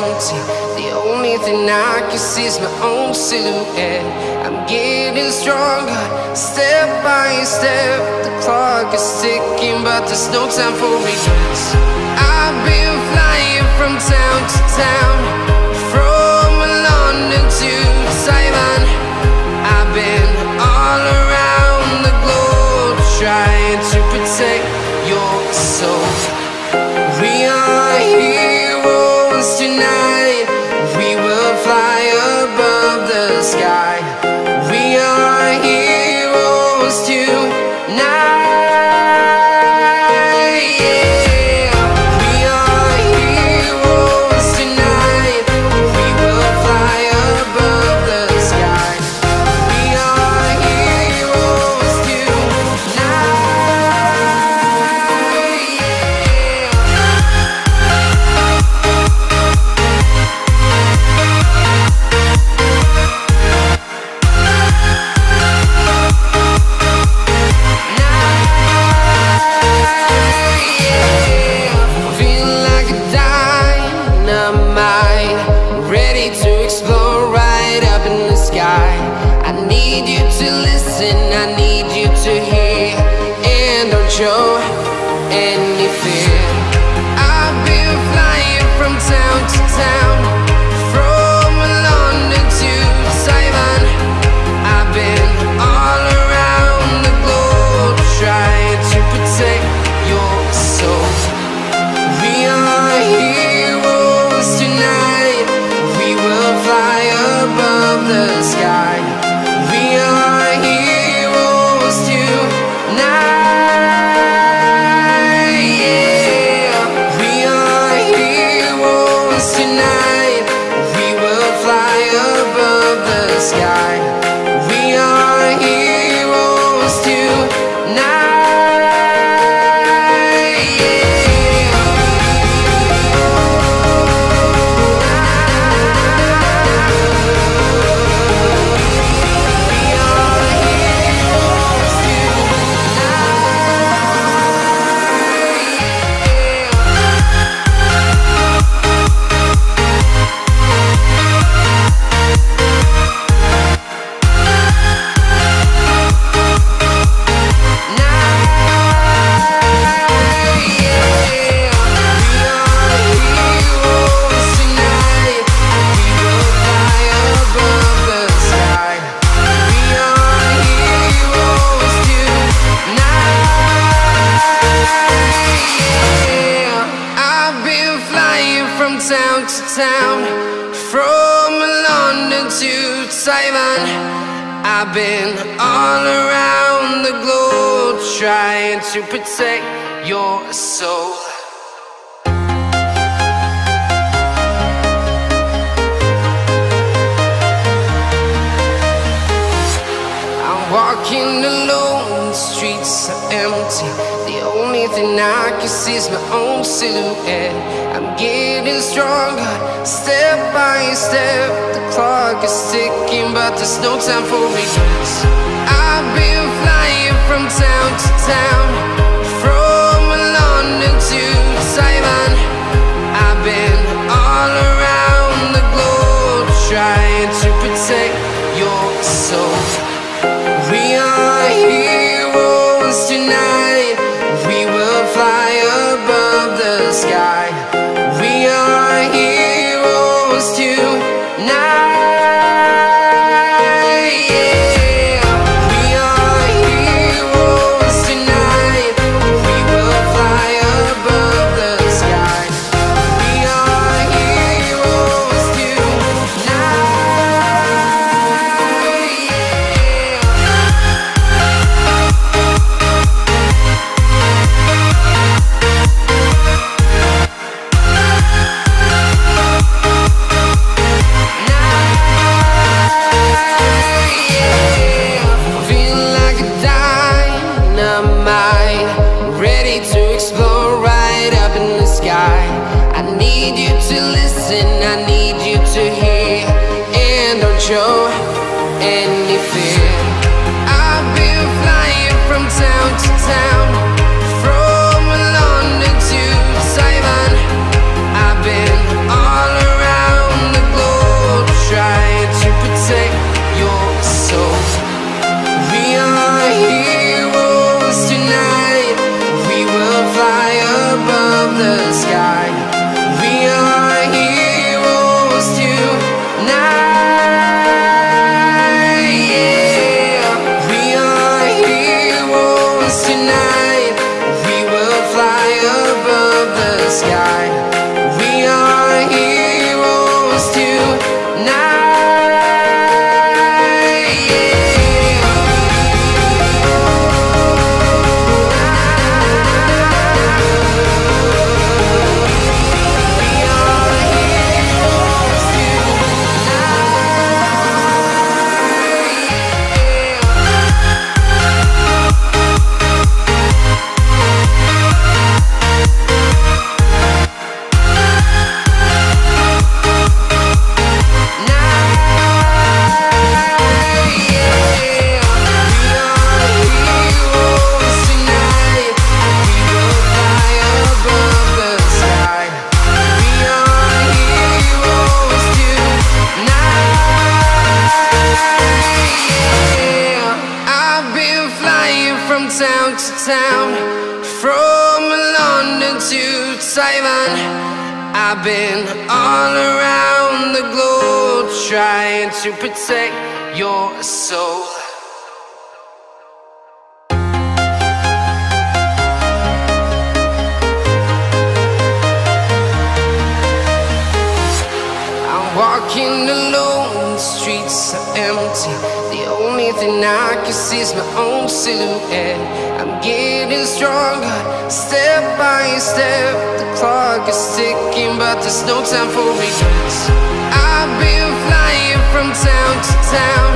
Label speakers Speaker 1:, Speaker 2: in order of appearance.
Speaker 1: empty. The only thing I can see is my own silhouette. I'm getting stronger, step by step. The clock is ticking, but there's no time for regrets. I've been flying from town to town, from London to Taiwan. I've been all around the globe, trying to protect your soul. We are heroes tonight. We will fly above the sky. We are heroes tonight. Yeah. We are heroes tonight. We will fly above the sky. We are heroes tonight. I need you to listen, I need you to hear, and don't show any fear. I've been flying from town to town, from London to Taiwan. I've been all around the globe, trying to protect your soul. We are heroes tonight. We will fly above the sky. We are heroes tonight. Yeah. We are heroes tonight. We will fly above the sky. We are heroes tonight. Town to town, from London to Taiwan. I've been all around the globe, trying to protect your soul. I'm walking alone, the streets are empty. The only thing I can see is my own silhouette. I'm getting stronger, step by step. The clock is ticking, but there's no time for regrets. I've been flying from town to town, from London to Taiwan. I've been all around the globe, trying to protect your soul. We are heroes tonight. We will fly above the sky. We are heroes tonight. Yeah. We are heroes tonight. We will fly above the sky. We are heroes tonight. I need you to listen, I need you to hear, and don't show any fear. I've been flying from town to town, from London to Taiwan. I've been all around to town, from London to Taiwan. I've been all around the globe trying to protect your soul. Walking alone, the streets are empty. The only thing I can see is my own silhouette. I'm getting stronger, step by step. The clock is ticking, but there's no time for regrets. I've been flying from town to town,